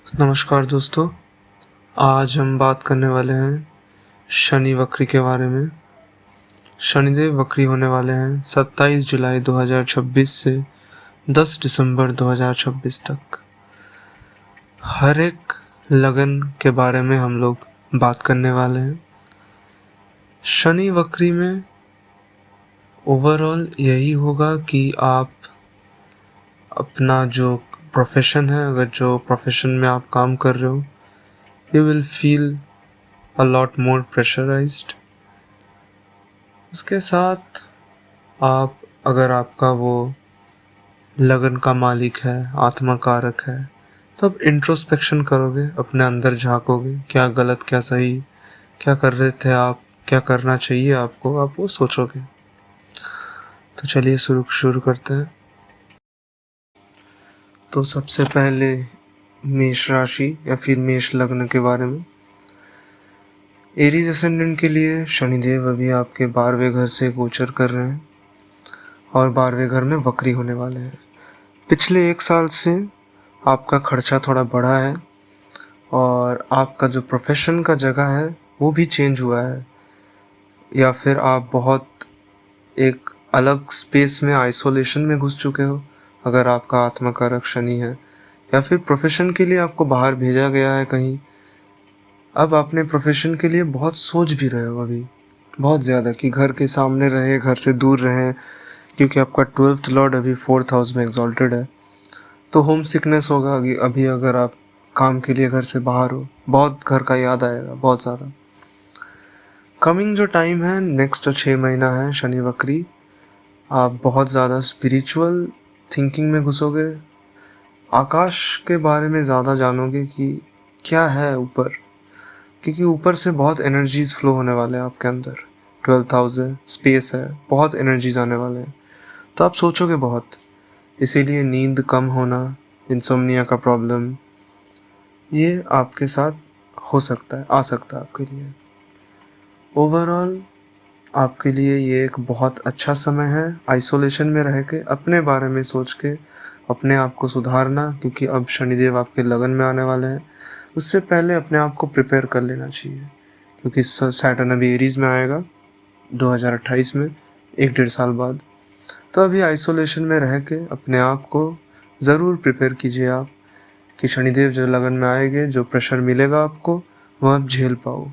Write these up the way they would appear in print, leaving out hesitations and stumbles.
नमस्कार दोस्तों, आज हम बात करने वाले हैं शनि वक्री के बारे में। शनिदेव वक्री होने वाले हैं 27 जुलाई 2026 से 10 दिसंबर 2026 तक। हर एक लगन के बारे में हम लोग बात करने वाले हैं। शनि वक्री में ओवरऑल यही होगा कि आप अपना जो प्रोफेशन है, अगर जो प्रोफेशन में आप काम कर रहे हो, you will feel a lot more pressurized। उसके साथ आप अगर आपका वो लगन का मालिक है, आत्मा कारक है, तो आप इंट्रोस्पेक्शन करोगे, अपने अंदर झांकोगे, क्या गलत क्या सही, क्या कर रहे थे आप, क्या करना चाहिए आपको, आप वो सोचोगे। तो चलिए शुरू करते हैं। तो सबसे पहले मेष राशि या फिर मेष लग्न के बारे में। एरीज असेंडेंट के लिए शनिदेव अभी आपके 12वें घर से गोचर कर रहे हैं और 12वें घर में वक्री होने वाले हैं। पिछले 1 साल से आपका खर्चा थोड़ा बढ़ा है और आपका जो प्रोफेशन का जगह है वो भी चेंज हुआ है, या फिर आप बहुत एक अलग स्पेस में, आइसोलेशन में घुस चुके हो अगर आपका आत्मा कारक शनि है, या फिर प्रोफेशन के लिए आपको बाहर भेजा गया है कहीं। अब अपने प्रोफेशन के लिए बहुत सोच भी रहे हो अभी बहुत ज़्यादा कि घर के सामने रहे, घर से दूर रहे, क्योंकि आपका 12th लॉर्ड अभी 4th हाउस में एग्जॉल्टेड है। तो होम सिकनेस होगा अभी अगर आप काम के लिए घर से बाहर हो, बहुत घर का याद आएगा बहुत ज़्यादा। कमिंग जो टाइम है, नेक्स्ट जो 6 महीना है शनि वक्री, आप बहुत ज़्यादा स्पिरिचुअल थिंकिंग में घुसोगे, आकाश के बारे में ज़्यादा जानोगे कि क्या है ऊपर, क्योंकि ऊपर से बहुत एनर्जीज फ्लो होने वाले हैं आपके अंदर। 12th हाउस है, स्पेस है, बहुत एनर्जीज आने वाले हैं, तो आप सोचोगे बहुत। इसीलिए नींद कम होना, इंसोम्निया का प्रॉब्लम, ये आपके साथ हो सकता है, आ सकता है आपके लिए। ओवरऑल आपके लिए ये एक बहुत अच्छा समय है आइसोलेशन में रह के अपने बारे में सोच के अपने आप को सुधारना, क्योंकि अब शनिदेव आपके लगन में आने वाले हैं। उससे पहले अपने आप को प्रिपेयर कर लेना चाहिए, क्योंकि सैटर्न अभी एरीज में आएगा 2028 में, 1-1.5 साल बाद। तो अभी आइसोलेशन में रह के अपने आप को ज़रूर प्रिपेयर कीजिए आप, कि शनिदेव जो लगन में आएंगे, जो प्रेशर मिलेगा आपको, वो आप झेल पाओ।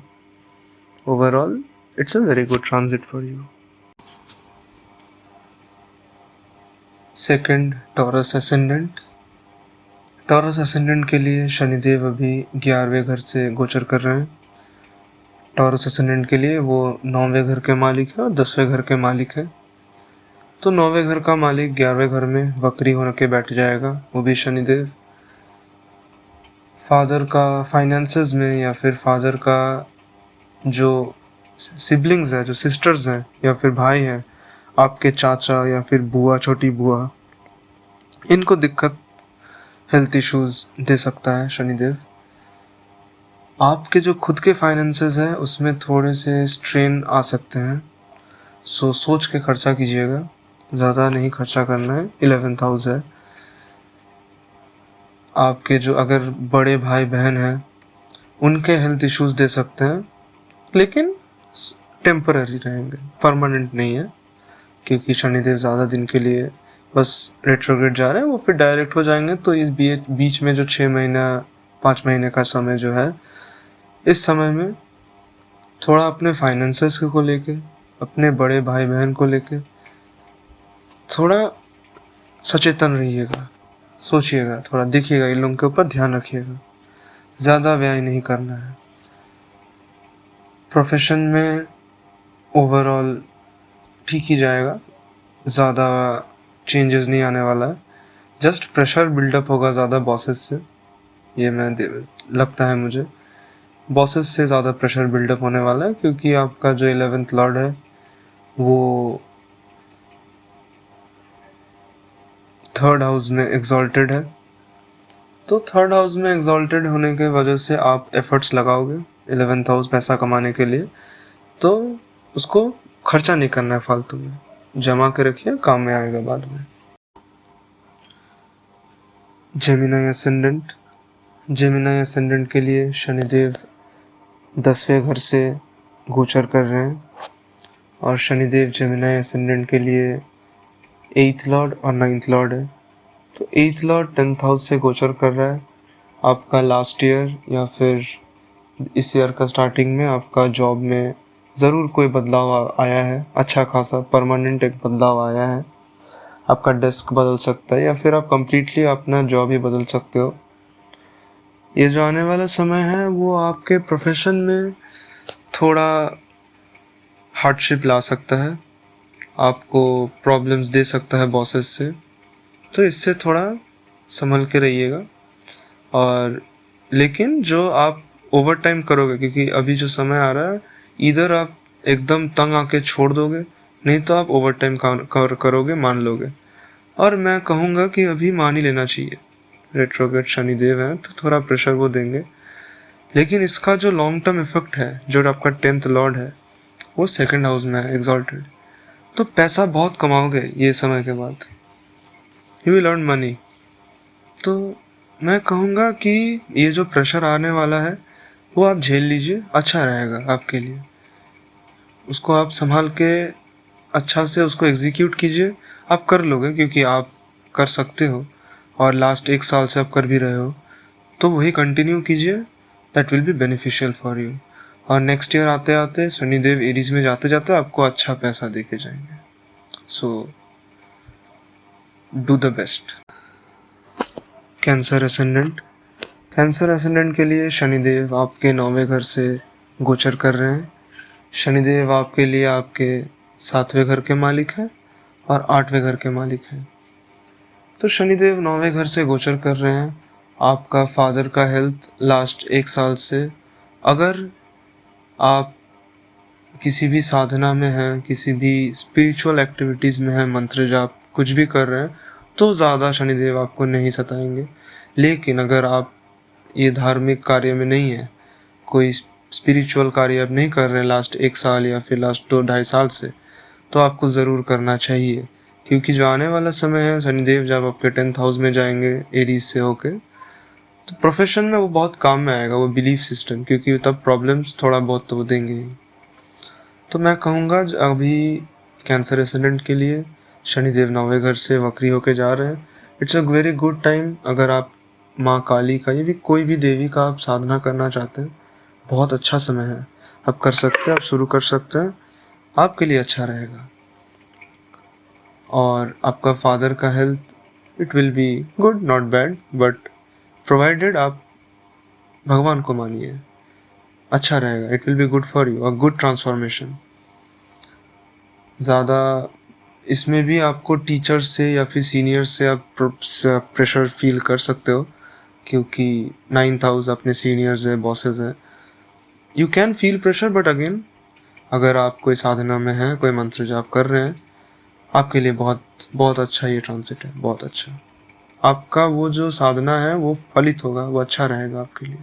Overall it's a very good transit for you. Second, taurus ascendant. Taurus ascendant के लिए शनिदेव अभी 11वें घर से गोचर कर रहे हैं। टॉरस असेंडेंट के लिए वो 9वें घर के मालिक है और 10वें घर के मालिक है। तो 9वें घर का मालिक 11वें घर में वक्री होने के बैठ जाएगा, वो भी शनिदेव। फादर का फाइनेंसेस में, या फिर फादर का जो सिबलिंग्स है, जो सिस्टर्स हैं या फिर भाई हैं, आपके चाचा या फिर बुआ, छोटी बुआ, इनको दिक्कत, हेल्थ इश्यूज दे सकता है शनिदेव। आपके जो खुद के फाइनेंसेस हैं उसमें थोड़े से स्ट्रेन आ सकते हैं, सो सोच के खर्चा कीजिएगा, ज़्यादा नहीं खर्चा करना है। 11th हाउस है। आपके जो अगर बड़े भाई बहन हैं उनके हेल्थ इश्यूज दे सकते हैं, लेकिन टेम्पररी रहेंगे, परमानेंट नहीं है, क्योंकि शनिदेव ज़्यादा दिन के लिए बस रेट्रोग्रेड जा रहे हैं, वो फिर डायरेक्ट हो जाएंगे। तो इस बीच में जो 6 महीना 5 महीने का समय जो है, इस समय में थोड़ा अपने फाइनेंसेस को लेके, अपने बड़े भाई बहन को लेके थोड़ा सचेतन रहिएगा, सोचिएगा, थोड़ा देखिएगा, इन लोगों के ऊपर ध्यान रखिएगा, ज़्यादा व्यय नहीं करना है। प्रोफेशन में ओवरऑल ठीक ही जाएगा, ज़्यादा चेंजेस नहीं आने वाला है, जस्ट प्रेशर बिल्डअप होगा ज़्यादा बॉसेस से, ये लगता है मुझे बॉसेस से ज़्यादा प्रेशर बिल्डअप होने वाला है, क्योंकि आपका जो 11th लॉर्ड है वो 3rd हाउस में एग्जॉल्टेड है। तो 3rd हाउस में एग्जॉल्टेड होने के वजह से आप एफर्ट्स लगाओगे 11th हाउस पैसा कमाने के लिए, तो उसको खर्चा नहीं करना है फालतू में, जमा के रखिए, काम में आएगा बाद में। Gemini ascendant. जेमिनी असेंडेंट के लिए शनिदेव 10वें घर से गोचर कर रहे हैं और शनिदेव जेमिनी असेंडेंट के लिए 8th लॉर्ड और 9th लॉर्ड है। तो 8th लॉर्ड 10th हाउस से गोचर कर रहा है। आपका लास्ट ईयर या फिर इस ईयर का स्टार्टिंग में आपका जॉब में ज़रूर कोई बदलाव आया है, अच्छा खासा परमानेंट एक बदलाव आया है। आपका डेस्क बदल सकता है या फिर आप कम्प्लीटली अपना जॉब ही बदल सकते हो। ये जो आने वाला समय है वो आपके प्रोफेशन में थोड़ा हार्डशिप ला सकता है, आपको प्रॉब्लम्स दे सकता है बॉसेस से, तो इससे थोड़ा संभल के रहिएगा। और लेकिन जो आप ओवर टाइम करोगे, क्योंकि अभी जो समय आ रहा है इधर आप एकदम तंग आके छोड़ दोगे, नहीं तो आप ओवर टाइम करोगे, मान लोगे। और मैं कहूँगा कि अभी मान ही लेना चाहिए, रेट्रोग्रेड शनिदेव हैं तो थोड़ा प्रेशर वो देंगे, लेकिन इसका जो लॉन्ग टर्म इफेक्ट है, जो आपका 10th लॉर्ड है वो 2nd हाउस में है एग्जॉल्टेड, तो पैसा बहुत कमाओगे ये समय के बाद, यू विल अर्न मनी। तो मैं कहूँगा कि ये जो प्रेशर आने वाला है वो आप झेल लीजिए, अच्छा रहेगा आपके लिए। उसको आप संभाल के अच्छा से उसको एग्जीक्यूट कीजिए, आप कर लोगे क्योंकि आप कर सकते हो और लास्ट 1 साल से आप कर भी रहे हो, तो वही कंटिन्यू कीजिए, that will be beneficial for you. और नेक्स्ट ईयर आते आते शनिदेव एरीज में जाते जाते आपको अच्छा पैसा दे के जाएंगे। So do the best. Cancer ascendant, cancer ascendant के लिए शनिदेव आपके 9वें घर से गोचर कर रहे हैं। शनिदेव आपके लिए आपके 7वें घर के मालिक हैं और 8वें घर के मालिक हैं। तो शनिदेव 9वें घर से गोचर कर रहे हैं। आपका फादर का हेल्थ लास्ट 1 साल से, अगर आप किसी भी साधना में हैं, किसी भी स्पिरिचुअल एक्टिविटीज़ में हैं, मंत्र जाप कुछ भी कर रहे हैं, तो ज़्यादा शनिदेव आपको नहीं सताएंगे। लेकिन अगर आप ये धार्मिक कार्य में नहीं है, कोई स्पिरिचुअल कार्य आप नहीं कर रहे हैं लास्ट 1 साल या फिर लास्ट 2-2.5 साल से, तो आपको ज़रूर करना चाहिए। क्योंकि जो आने वाला समय है, शनिदेव जब आपके 10th हाउस में जाएंगे एरीज से होके, तो प्रोफेशन में वो बहुत काम में आएगा, वो बिलीफ सिस्टम, क्योंकि तब प्रॉब्लम्स थोड़ा बहुत तो देंगे ही। तो मैं कहूँगा अभी कैंसर एसेंडेंट के लिए शनिदेव 9वें घर से वक्री होके जा रहे हैं। It's a very good time. अगर आप माँ काली का या भी कोई भी देवी का आप साधना करना चाहते हैं, बहुत अच्छा समय है, आप कर सकते हैं, आप शुरू कर सकते हैं, आपके लिए अच्छा रहेगा। और आपका फादर का health it will be good, not bad, but provided आप भगवान को मानिए, अच्छा रहेगा। It will be good for you, a good transformation. ज़्यादा इसमें भी आपको टीचर से या फिर सीनियर से आप प्रेशर फील कर सकते हो, क्योंकि 9th हाउस अपने सीनियर्स है, बॉसेस हैं। You can feel pressure, but again अगर आप कोई साधना में हैं, कोई मंत्र जाप कर रहे हैं, आपके लिए बहुत बहुत अच्छा ये ट्रांसिट है, बहुत अच्छा। आपका वो जो साधना है वो फलित होगा, वो अच्छा रहेगा आपके लिए।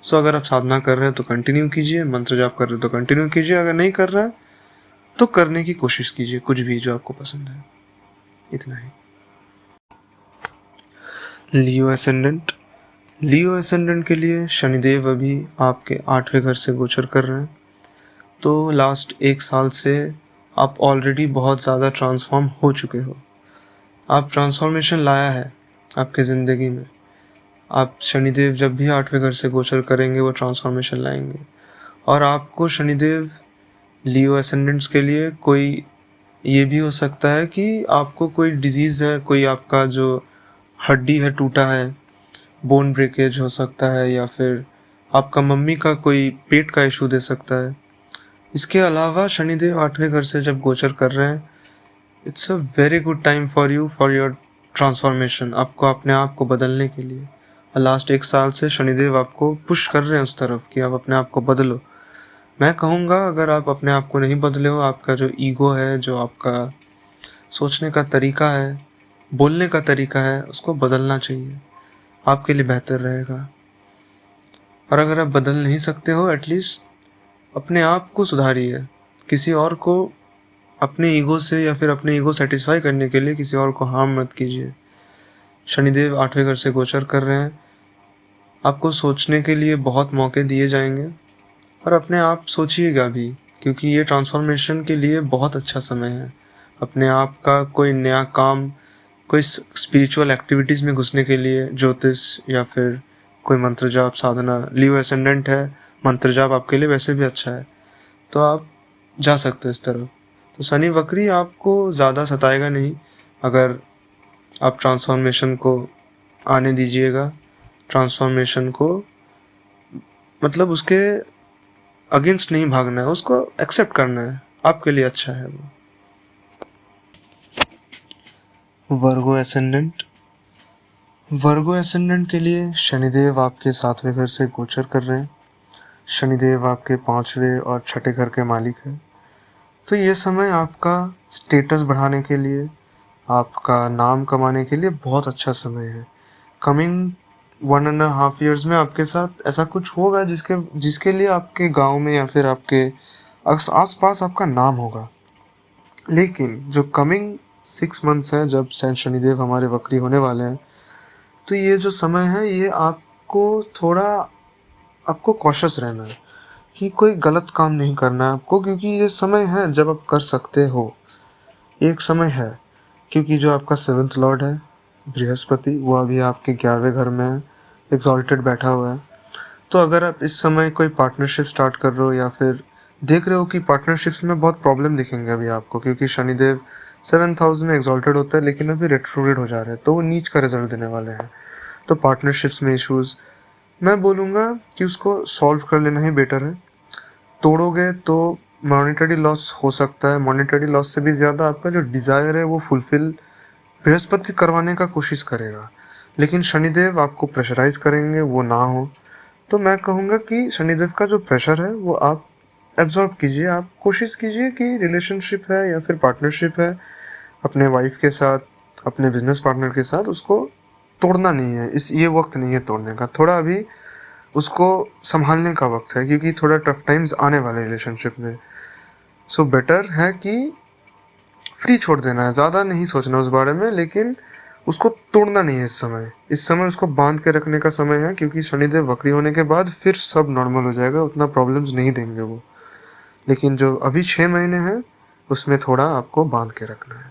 सो अगर आप साधना कर रहे हैं तो कंटिन्यू कीजिए, मंत्र जाप कर रहे हैं तो कंटिन्यू कीजिए, अगर नहीं कर रहे हैं तो करने की कोशिश कीजिए कुछ भी जो आपको पसंद है। इतना ही। लियो एसेंडेंट, लियो एसेंडेंट के लिए शनिदेव अभी आपके 8वें घर से गोचर कर रहे हैं। तो लास्ट 1 साल से आप ऑलरेडी बहुत ज़्यादा ट्रांसफॉर्म हो चुके हो, आप ट्रांसफॉर्मेशन लाया है आपके ज़िंदगी में। आप शनिदेव जब भी 8वें घर से गोचर करेंगे वो ट्रांसफॉर्मेशन लाएंगे। और आपको शनिदेव लियो एसेंडेंट्स के लिए कोई ये भी हो सकता है कि आपको कोई डिजीज़ है, कोई आपका जो हड्डी है टूटा है, बोन ब्रेकेज हो सकता है, या फिर आपका मम्मी का कोई पेट का इशू दे सकता है। इसके अलावा शनिदेव 8वें घर से जब गोचर कर रहे हैं, it's a very good time for you, for your transformation, आपको अपने आप को बदलने के लिए। लास्ट 1 साल से शनिदेव आपको पुश कर रहे हैं उस तरफ कि आप अपने आप को बदलो। मैं कहूँगा अगर आप अपने आप को नहीं बदले हो, आपका जो ईगो है, जो आपका सोचने का तरीका है, बोलने का तरीका है, उसको बदलना चाहिए, आपके लिए बेहतर रहेगा। और अगर आप बदल नहीं सकते हो, एटलीस्ट अपने आप को सुधारिए। किसी और को अपने ईगो से या फिर अपने ईगो सेटिस्फाई करने के लिए किसी और को हार्म मत कीजिए। शनिदेव 8वें घर से गोचर कर रहे हैं, आपको सोचने के लिए बहुत मौके दिए जाएंगे और अपने आप सोचिएगा भी, क्योंकि ये ट्रांसफॉर्मेशन के लिए बहुत अच्छा समय है। अपने आप का कोई नया काम, कोई स्पिरिचुअल एक्टिविटीज़ में घुसने के लिए, ज्योतिष या फिर कोई मंत्र जाप साधना। लियो एसेंडेंट है, मंत्र जाप आपके लिए वैसे भी अच्छा है, तो आप जा सकते हो इस तरफ। तो शनि वक्री आपको ज़्यादा सताएगा नहीं अगर आप ट्रांसफॉर्मेशन को आने दीजिएगा। ट्रांसफॉर्मेशन को मतलब उसके अगेंस्ट नहीं भागना है, उसको एक्सेप्ट करना है, आपके लिए अच्छा है वो। वर्गो एसेंडेंट। वर्गो एसेंडेंट के लिए शनिदेव आपके 7वें घर से गोचर कर रहे हैं। शनिदेव आपके 5वें और 6ठे घर के मालिक हैं। तो ये समय आपका स्टेटस बढ़ाने के लिए, आपका नाम कमाने के लिए बहुत अच्छा समय है। कमिंग 1.5 years में आपके साथ ऐसा कुछ होगा जिसके लिए आपके गांव में या फिर आपके आस पास आपका नाम होगा। लेकिन जो कमिंग 6 months हैं, जब शनिदेव हमारे वक्री होने वाले हैं, तो ये जो समय है ये आपको कॉशियस रहना है कि कोई गलत काम नहीं करना है आपको, क्योंकि ये समय है जब आप कर सकते हो। एक समय है क्योंकि जो आपका 7th लॉर्ड है बृहस्पति, वो अभी आपके 11वें घर में है, एग्जॉल्टेड बैठा हुआ है। तो अगर आप इस समय कोई पार्टनरशिप स्टार्ट कर रहे हो या फिर देख रहे हो कि पार्टनरशिप्स में बहुत प्रॉब्लम दिखेंगे अभी आपको, क्योंकि शनिदेव 7th हाउस में एग्जॉल्टेड होता है लेकिन अभी रेट्रोग्रेड हो जा रहे हैं, तो वो नीच का रिजल्ट देने वाले हैं। तो पार्टनरशिप्स में इश्यूज़, मैं बोलूँगा कि उसको सॉल्व कर लेना ही बेटर है। तोड़ोगे तो मॉनेटरी लॉस हो सकता है। मॉनेटरी लॉस से भी ज़्यादा आपका जो डिज़ायर है वो फुलफ़िल बृहस्पति करवाने का कोशिश करेगा, लेकिन शनिदेव आपको प्रेशराइज करेंगे वो ना हो। तो मैं कहूँगा कि शनिदेव का जो प्रेशर है वो आप एब्जॉर्ब कीजिए। आप कोशिश कीजिए कि रिलेशनशिप है या फिर पार्टनरशिप है अपने वाइफ के साथ, अपने बिजनेस पार्टनर के साथ, उसको तोड़ना नहीं है। ये वक्त नहीं है तोड़ने का, थोड़ा अभी उसको संभालने का वक्त है, क्योंकि थोड़ा टफ टाइम्स आने वाले रिलेशनशिप में। सो बेटर है कि फ्री छोड़ देना है, ज़्यादा नहीं सोचना उस बारे में, लेकिन उसको तोड़ना नहीं है इस समय उसको बांध के रखने का समय है, क्योंकि शनिदेव वक्री होने के बाद फिर सब नॉर्मल हो जाएगा, उतना प्रॉब्लम्स नहीं देंगे वो। लेकिन जो अभी 6 महीने हैं उसमें थोड़ा आपको बांध के रखना है।